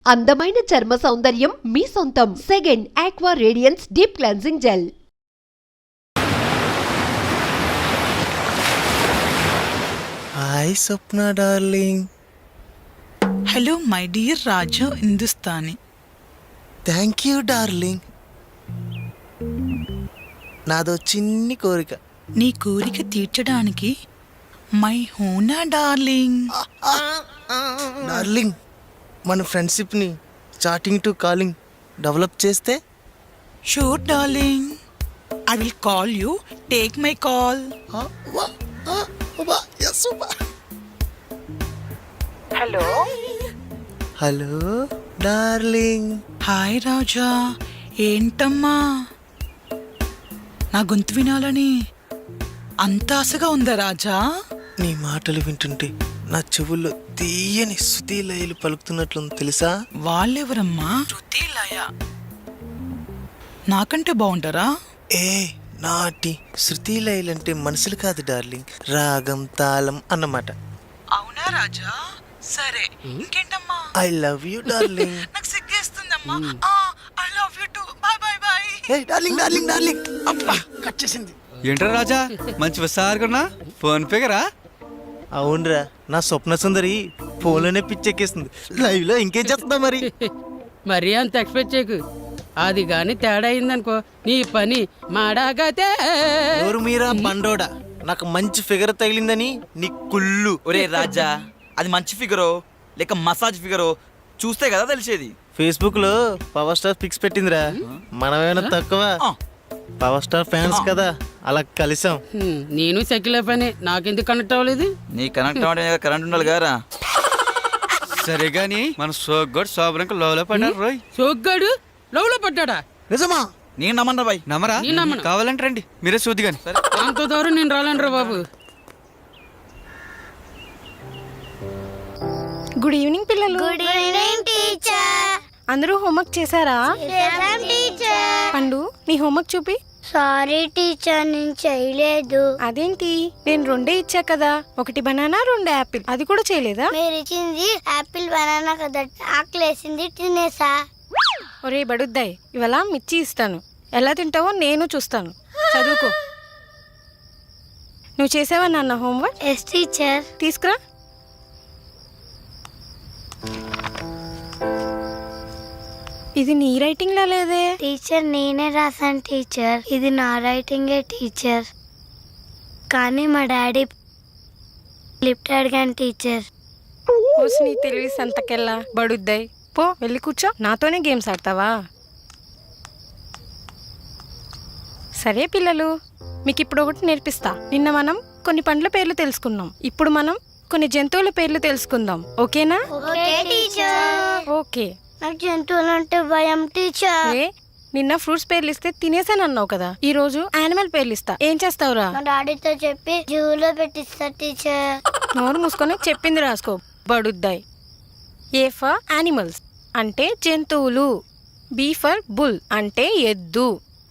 అందమైన చర్మ సౌందర్యం మీ సొంతం. Second aqua radiance deep cleansing gel. Hi Swapna darling. Hello my dear Raju Hindustani. Thank you darling. నాదో చిన్ని కోరిక. నీ కోరిక తీర్చడానికి మై హూనా డార్లింగ్. డార్లింగ్, మన ఫ్రెండ్షిప్ని చాటింగ్ టు కాలింగ్ డెవలప్ చేస్తే? Sure darling, I will call you. Take my call. Hello hello darling. Hi Raja. ఏంటమ్మా నా గొంతు వినాలని అంత ఆశగా ఉందా రాజా? నీ మాటలు వింటుంటే నా చెవుల్లో తీయని శృతి లయలు పలుకుతున్నట్లుంది తెలుసా? వాళ్ళెవరమ్మా? శృతి లయ నాకంటే బాగుంటారా? ఏ నాటి శృతి లయలంటే మనుషులు కాదు డార్లింగ్, రాగం తాళం అన్నమాట. అవునా రాజా? సరే ఇంకేంటమ్మా? I love you darling. నాకు సిగ్గేస్తుందమ్మా. I love you too. Bye bye bye. Hey darling darling darling. అబ్బా కట్ చేసింది. ఏంట్రా రాజా, మంచి విసారకున్నా ఫోన్ పేగరా? అవునరా, నా స్వప్న సుందరి ఫోన్లోనే పిచ్చెక్కేస్తుంది. లైవ్ లో ఇంకేం చేస్తుందా మరి? మరీ అంత ఎక్స్పెక్ట్ చేయకు. అది గాని తేడా అయిందనుకో నీ పని మాడాగతే. ఎవరు మీరా బండోడా? నాకు మంచి ఫిగర్ తగిలిందని నీ కుళ్ళు. ఒరే రాజా, అది మంచి ఫిగరో లేక మసాజ్ ఫిగరో చూస్తే కదా తెలిసేది. ఫేస్బుక్ లో పవర్ స్టార్ పిక్స్ పెట్టిందిరా. మనమేమైనా తక్కువ? పవర్ స్టార్ ఫ్యాన్స్ కదా, అలా కలిసాం. నేను సెక్యులర్ పని, నాకెందుకు కనెక్ట్ అవ్వలేదు? నీ కనెక్ట్ అవ్వడం కరెంట్ ఉండాలి కదా. సరే గాని మన సోగ్గాడు శోభనంకు లోలో పడ్డారు రోయ్. సోగ్గాడు లవ్ లో పడ్డాడా? నిజమా? నేను నమ్మను బాయ్. నమ్మరా? నేను నమ్మను. కావాలంటే రండి, మీరే చూద్ది గాని. అంత దూరం నేను రాలేనురా బాబు. గుడ్ ఈవినింగ్ పిల్లలు. Good evening teacher. అందరూ హోంవర్క్ చేశారా? చేశాం టీచర్. పండు, నీ హోంవర్క్ చూపి. సారీ టీచర్, నేను చేయలేదు. అదేంటి, నేను 2 ఇచ్చా కదా, 1 బనానా 2 యాపిల్, అది కూడా చేయలేదా? మీరు ఇచ్చింది యాపిల్ బనానా కదా, ఆకలేసింది తినేసా. ఒరే బడుద్దాయ్, ఇవాళ మిర్చి ఇస్తాను, ఎలా తింటావో నేను చూస్తాను. చదువుకో. నువ్వు చేసావా నాన్న హోంవర్క్? Yes teacher. తీసుకురా. ఇది నీ రైటింగ్ లా లేదే. టీచర్ నేనే రాసాను టీచర్, ఇది నా రైటింగే టీచర్. కానీ మా డాడీ లిఫ్ట్ అడిగాను టీచర్. ఓసి నీ తెలివి సంతకెళ్ళా బడుద్దాయ్. పో వెళ్ళి కూర్చో. నాతోనే గేమ్స్ ఆడతావా? సరే పిల్లలు, మీకు ఇప్పుడు ఒకటి నేర్పిస్తా. నిన్న మనం కొన్ని పండ్ల పేర్లు తెలుసుకున్నాం, ఇప్పుడు మనం కొన్ని జంతువుల పేర్లు తెలుసుకుందాం. ఓకేనా? Okay teacher. ఓకే. నాకు జంతువులు అంటే భయం టీచర్. నిన్న ఫ్రూట్స్ పేర్లు ఇస్తే తినేసానన్నావు కదా, ఈ రోజు యానిమల్ పేర్లు ఇస్తా. ఏం చేస్తావురా? మా డాడీతో చెప్పి జూలో పెట్టిస్తా టీచర్. నోరు మూసుకొని చెప్పింది రాసుకో బడుద్దాయ్. ఏ ఫర్ యానిమల్స్ అంటే జంతువులు, బి ఫర్ బుల్ అంటే ఎద్దు,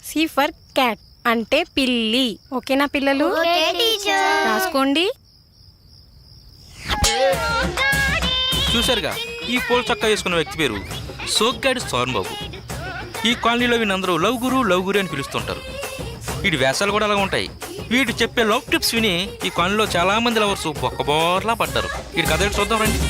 సి ఫర్ క్యాట్ అంటే పిల్లి. ఓకేనా పిల్లలు? Okay teacher. రాసుకోండి. చూశారుగా, ఈ పూల చొక్కా వేసుకున్న వ్యక్తి పేరు సోగ్గాడి సోరన్ బాబు. ఈ కాలనీలో వీళ్ళందరూ లవ్ గురు అని పిలుస్తుంటారు. వీడి వేషాలు కూడా అలా ఉంటాయి. వీడు చెప్పే లవ్ టిప్స్ విని ఈ కాలనీలో చాలా మంది లవర్స్ బొక్కబోర్లా పడ్డారు. వీడి కథ చూద్దాం రండి.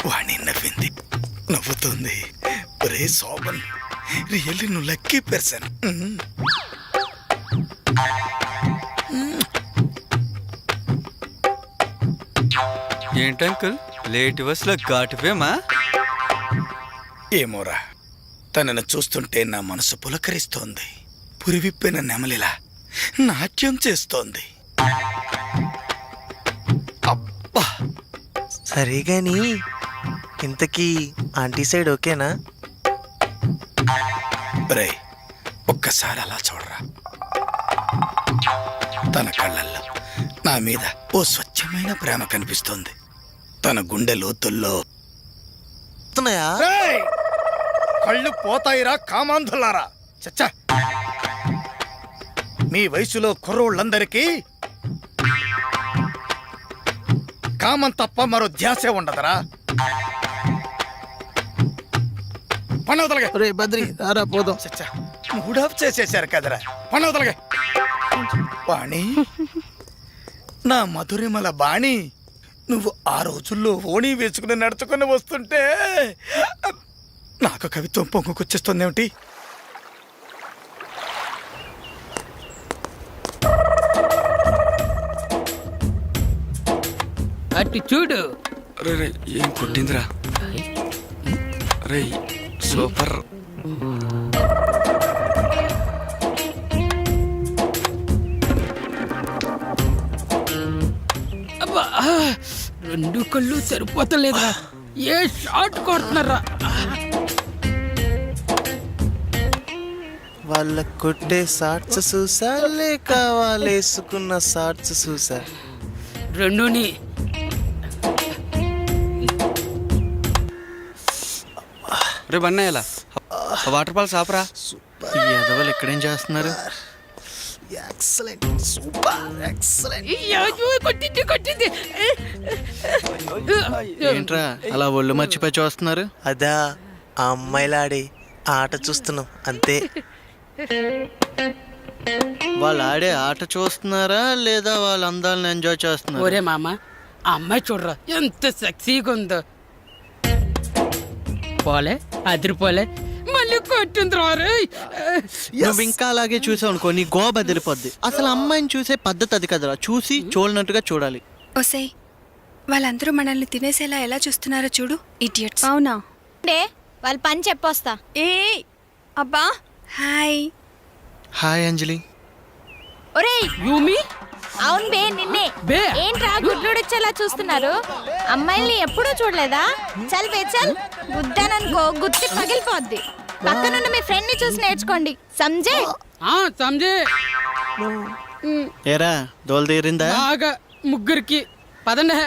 వాణి నవ్వింది, నవ్వుతుంది. ఒరే శోభన్, రియల్లీ నువ్వు లక్కీ పర్సన్. ఏంటంకుల్ లేట్ బస్లో ఘాటుపోయామా? ఏమోరా, తనను చూస్తుంటే నా మనసు పులకరిస్తోంది. పురివిప్పిన నెమలిలా నాట్యం చేస్తోంది. అబ్బా, సరే గాని ఇంతకీ ఆంటీ సైడ్ ఓకేనా? రే ఒక్కసారి అలా చూడరా. తన కళ్ళల్లో నా మీద ఓ స్వచ్ఛమైన ప్రేమ కనిపిస్తోంది. తన గుండె లోతుల్లో వస్తున్నాయా? కళ్ళు పోతాయిరా కామాంధులారా. చచ్చా, మీ వయసులో కుర్రోళ్ళందరికీ కామం తప్ప మరో ధ్యాసే ఉండదరా. పనవతలగా రే బద్రి రారా పోదాం. చచ్చా, మూడాఫ్ చేసేశారు కదరా. పనవతలగా బాణి, నా మధురిమల బాణి, నువ్వు ఆ రోజుల్లో ఓణీ వేసుకుని నడుచుకుని వస్తుంటే నాకు కవిత్వం పొంగుకొచ్చేస్తుందేమిటి? అటు చూడు. రే ఏం కొట్టిందిరా? రే సూపర్. అబ్బా, రెండు కళ్ళు సరిపోతలేదా? ఏ షాట్ కొడుతున్నారా? వాళ్ళ కొట్టే షార్ట్స్ చూసా లేక వాళ్ళు వేసుకున్న షార్ట్స్ చూసా? రెండుని. రే బన్నయ్యలా వాటర్ ఫాల్స్ ఆపరా. ఈ ఎదవలు ఇక్కడేం చేస్తున్నారు? Excellent, super excellent. అయ్యో, కొట్టింది కొట్టింది. ఏంట్రా అలా ఒళ్ళు మర్చిపోయి చూస్తున్నారు? అదా ఆ అమ్మాయిలాడి ఆట చూస్తున్నాం అంతే. వాళ్ళు ఆడే ఆట చూస్తున్నారా లేదా వాళ్ళ అందాలను ఎంజాయ్ చేస్తున్నారు? ఒరే మామ, ఆ అమ్మాయి చూడరా ఎంత సెక్సీగా ఉందో. పోలే, అదిరిపోలే, మళ్ళీ కొట్టింది రే. నువ్వు ఇంకా అలాగే చూసావు అనుకో, నీ గోబ బదిలిపోద్ది. అసలు అమ్మాయిని చూసే పద్ధతి అది కదరా. చూసి చూడనట్టుగా చూడాలి. ఒసేయ్, వాళ్ళందరూ మనల్ని తినేసేలా ఎలా చూస్తున్నారో చూడు, ఇడియట్స్. అవునా? వాళ్ళ పని చెప్పొస్తా. ఏ అబ్బా, హాయ్. హాయ్ అంజలి. ఒరేయ్ యూమి, అవును బే, నిన్నే. బే. ఏంట్రా గుడ్లుడిచ్చేలా చూస్తున్నారు? అమ్మాయిల్ని ఎప్పుడూ చూడలేదా? చల్ బే చల్, గుద్దాననుకో గుత్తి పగిలిపోద్ది. పక్కనున్న మీ ఫ్రెండ్ ని చూసి నేర్చుకోండి, సంజే. సంజే. ఏరా దోలు తీరిందా? బాగా ముగ్గురికి పదండి.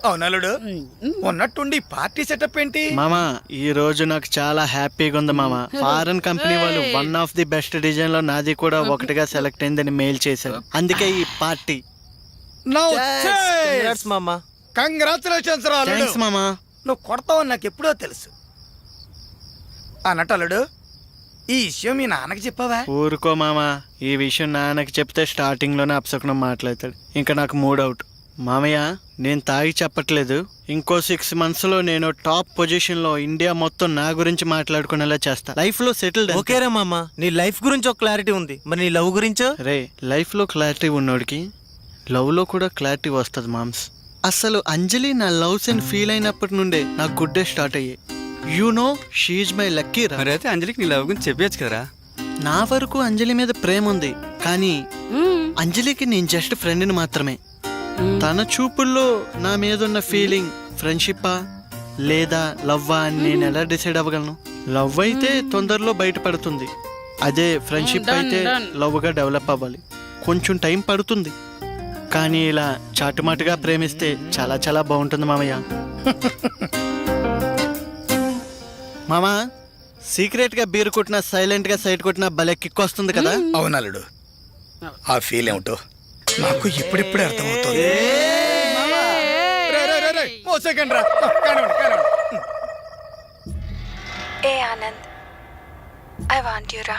అవునలుడు, ఉన్నట్టుండి పార్టీ సెటప్ ఏంటి? మామా ఈ రోజు నాకు చాలా హ్యాపీగా ఉంది మామా. ఫారెన్ కంపెనీ వాళ్ళు one of the best design లో నాది కూడా ఒకటిగా సెలెక్ట్ అయిందని మెయిల్ చేశారు. అందుకే ఈ పార్టీ. మామా కంగ్రాచులేషన్స్ రా అల్లుడు. థ్యాంక్స్ మామా. నువ్వు కొడతావని నాకు ఎప్పుడో తెలుసు. అన్నట్టు ఈ విషయం మీ నాన్నకి చెప్పావా? ఊరుకో మామా, ఈ విషయం నాన్నకి చెప్తే స్టార్టింగ్ లోనే అపశకునం మాట్లాడతాడు. ఇంకా నాకు మూడ్ అవుట్. మామయ్య, నేను తాగి చెప్పట్లేదు. ఇంకో 6 months లో నేను టాప్ పొజిషన్ లో ఇండియా మొత్తం నా గురించి మాట్లాడుకునేలా చేస్తా. లైఫ్ లో సెటిల్డ్. ఓకేరా మామా, నీ లైఫ్ గురించి ఒక క్లారిటీ ఉంది, మరి నీ లవ్ గురించో? రే, లైఫ్ లో క్లారిటీ ఉన్నోడికి లవ్ లో కూడా క్లారిటీ వస్తుంది మామ్స్. అసలు అంజలి నా లవ్స్ అని ఫీల్ అయినప్పటి నుండే నాకు గుడ్ డే స్టార్ట్ అయ్యాయి. You know, she my lucky రా. మరి అయితే అంజలికి నీ లవ్ గురించి చెప్పచ్చు కదరా. నా వరకు అంజలి మీద ప్రేమ ఉంది, కానీ అంజలికి నేను జస్ట్ ఫ్రెండ్ని మాత్రమే. తన చూపుల్లో నా మీద ఉన్న ఫీలింగ్ ఫ్రెండ్షిప్పా లేదా లవ్వా అని నేను ఎలా డిసైడ్ అవ్వగలను? లవ్ అయితే తొందరలో బయటపడుతుంది, అదే ఫ్రెండ్షిప్ అయితే లవ్గా డెవలప్ అవ్వాలి. కొంచెం టైం పడుతుంది, కానీ ఇలా చాటుమాటుగా ప్రేమిస్తే చాలా చాలా బాగుంటుంది మామయ్య. మామా, సీక్రెట్ గా బీర్ కొట్టినా సైలెంట్ గా సైడ్ కొట్టినా భలే కిక్ వస్తుంది కదా. అవునలుడు, ఆ ఫీల్ ఏమిటో నాకు ఇప్పుడిప్పుడే అర్థమవుతుంది. ఏ ఆనంద్, ఐ వాంట్ యు రా.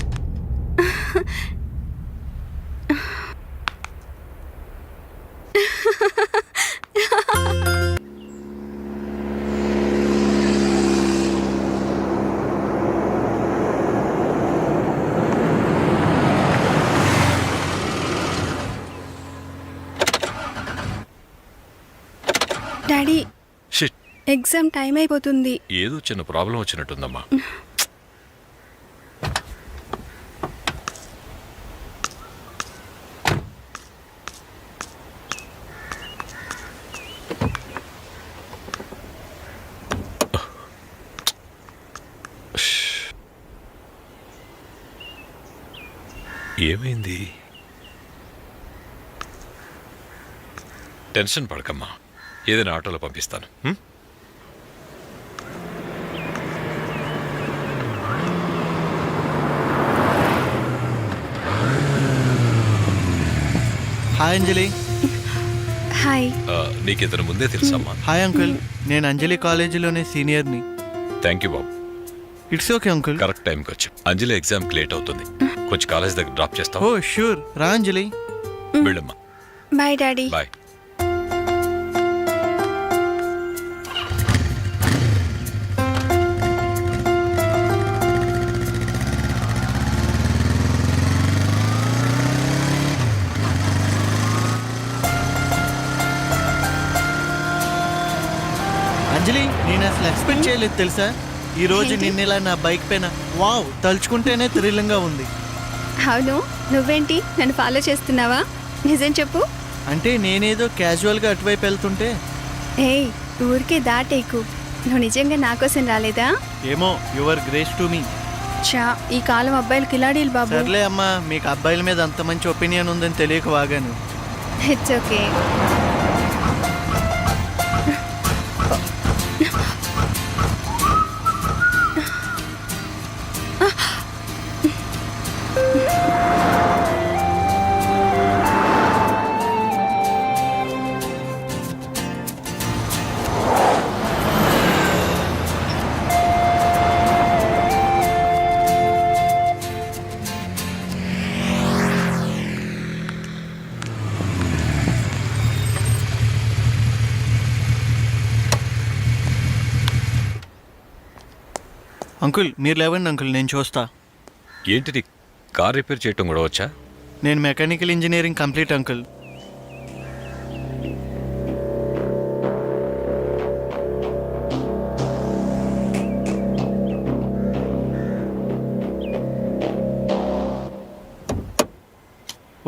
డాడీ షిట్, ఎగ్జామ్ టైం అయిపోతుంది. ఏదో చిన్న ప్రాబ్లం వచ్చినట్టుందమ్మా. ఏమైంది? టెన్షన్ పడకమ్మా, ఏదైనా ఆటోలో పంపిస్తాను. హాయ్ అంజలి. హాయ్. నీకు ఇతను ముందే తెలుసమ్మా? హాయ్ అంకుల్, నేను అంజలి కాలేజీలోనే సీనియర్ని. థ్యాంక్ యూ బాబు. It's okay uncle. కరెక్ట్ టైంకి వచ్చి. అంజలి ఎగ్జామ్కి లేట్ అవుతుంది, కొంచెం కాలేజ్ దగ్గర డ్రాప్ చేస్తావు? ఓ షూర్, రా అంజలి. వెళ్ళమ్మా. Bye daddy. బాయ్. అంజలి, నేను అసలు ఎక్స్పెక్ట్ చేయలేదు తెలుసా, ఈ రోజు నిన్నెలా నా బైక్ పైన. వావ్, తలుచుకుంటేనే థ్రిల్లింగ్గా ఉంది. అవును, నువ్వేంటి నన్ను ఫాలో చేస్తున్నావా? నిజం చెప్పు. అంటే నేనేదో క్యాజువల్గా అటువైపు వెళ్తుంటే. ఏయ్, ఊరికే దాటేకు. నువ్వు నిజంగా నా కోసం రాలేదా? ఏమో, యువర్ గ్రేస్ టు మీ. చా, ఈ కాలం అబ్బాయిలు కిలాడీలు బాబు. సర్లే అమ్మా, మీకు అబ్బాయిల మీద అంత మంచి ఒపీనియన్ ఉందని తెలియక వాగాను. It's okay. అంకుల్, మీరు లేవండి అంకుల్, నేను చూస్తా. ఏంటి, నీ కార్ రిపేర్ చేయటం కూడా వచ్చా? నేను mechanical engineering complete uncle.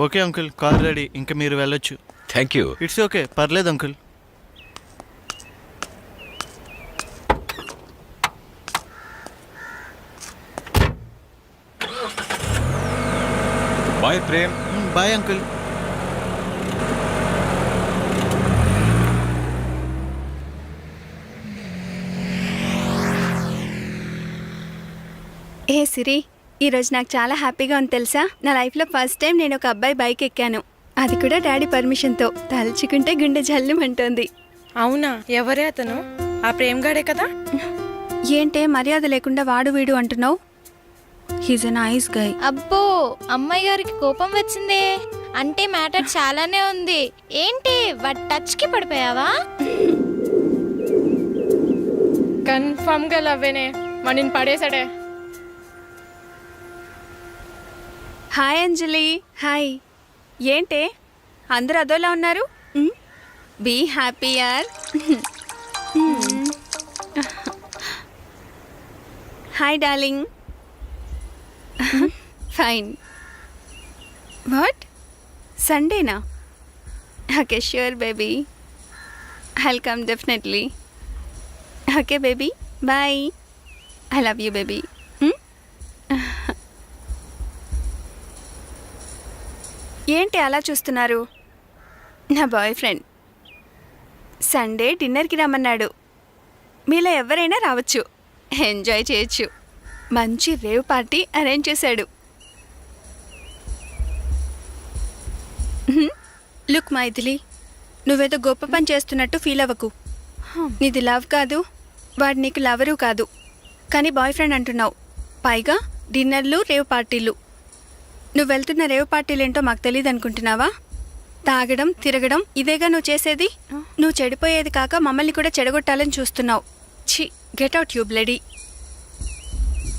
Okay uncle, car ready, ఇంకా మీరు వెళ్ళొచ్చు. Thank you. ఇట్స్ ఓకే, పర్లేదు uncle. Bye Prem. Bye uncle. ఏ సిరి, ఈరోజు నాకు చాలా హ్యాపీగా ఉంది తెలుసా. నా లైఫ్లో ఫస్ట్ టైం నేను ఒక అబ్బాయి బైక్ ఎక్కాను, అది కూడా డాడీ పర్మిషన్తో. తలుచుకుంటే గుండె జల్లుమంటోంది. అవునా? ఎవరే అతను? ఆ ప్రేమ్ గాడే కదా? ఏంటే మర్యాద లేకుండా వాడు వీడు అంటున్నావు? He's a nice guy. అబ్బో, అమ్మాయి గారికి కోపం వచ్చిందే. అంటే మ్యాటర్ చాలానే ఉంది. ఏంటి వాట్ టచ్ కి పడిపోయావా? కన్ఫర్మ్ గా లవ్వేనే, మనని పడేసాడే. హాయ్ అంజలి. హాయ్. ఏంటే అందరూ అదోలా ఉన్నారు? బీ హ్యాపీ యార్. Hi darling. ఫైన్. వాట్, సండేనా? Okay sure baby, I'll come definitely. Okay baby, bye. I love you baby. ఏంటి అలా చూస్తున్నారు? నా బాయ్ ఫ్రెండ్ సండే డిన్నర్కి రమ్మన్నాడు. మీలో ఎవరైనా రావచ్చు, ఎంజాయ్ చేయొచ్చు. మంచి రేవ్ పార్టీ అరేంజ్ చేశాడు. లుక్ మైథిలి, నువ్వేదో గొప్ప పని చేస్తున్నట్టు ఫీల్ అవ్వకు. నీది లవ్ కాదు, వాడు నీకు లవరు కాదు, కానీ బాయ్ ఫ్రెండ్ అంటున్నావు. పైగా డిన్నర్లు రేవ్ పార్టీలు. నువ్వు వెళ్తున్న రేవ్ పార్టీలేంటో మాకు తెలియదు అనుకుంటున్నావా? తాగడం తిరగడం ఇదేగా నువ్వు చేసేది. నువ్వు చెడిపోయేది కాక మమ్మల్ని కూడా చెడగొట్టాలని చూస్తున్నావు. ఛీ, గెట్ అవుట్ యూ బ్లడీ.